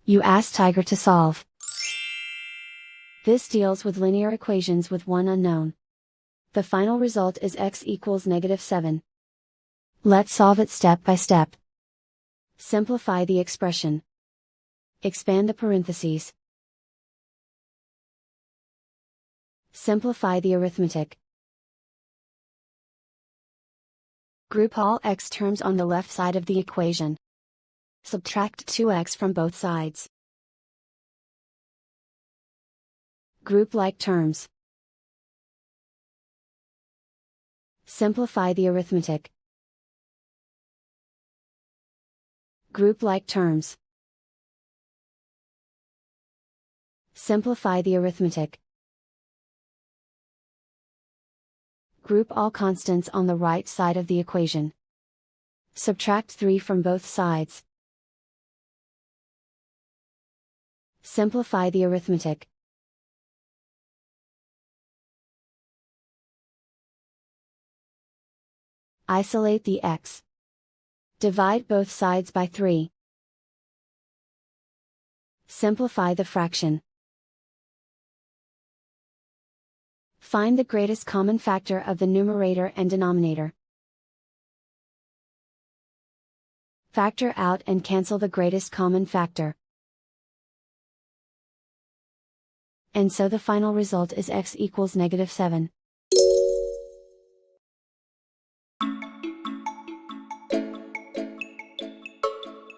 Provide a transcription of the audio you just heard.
You ask Tiger to solve. This deals with linear equations with one unknown. The final result is x equals -7. Let's solve it step by step. Simplify the expression. Expand the parentheses. Simplify the arithmetic. Group all x terms on the left side of the equation. Subtract 2x from both sides. Group like terms. Simplify the arithmetic. Group like terms. Simplify the arithmetic. Group all constants on the right side of the equation. Subtract 3 from both sides. Simplify the arithmetic. Isolate the x. Divide both sides by 3. Simplify the fraction. Find the greatest common factor of the numerator and denominator. Factor out and cancel the greatest common factor. And so the final result is x equals -7.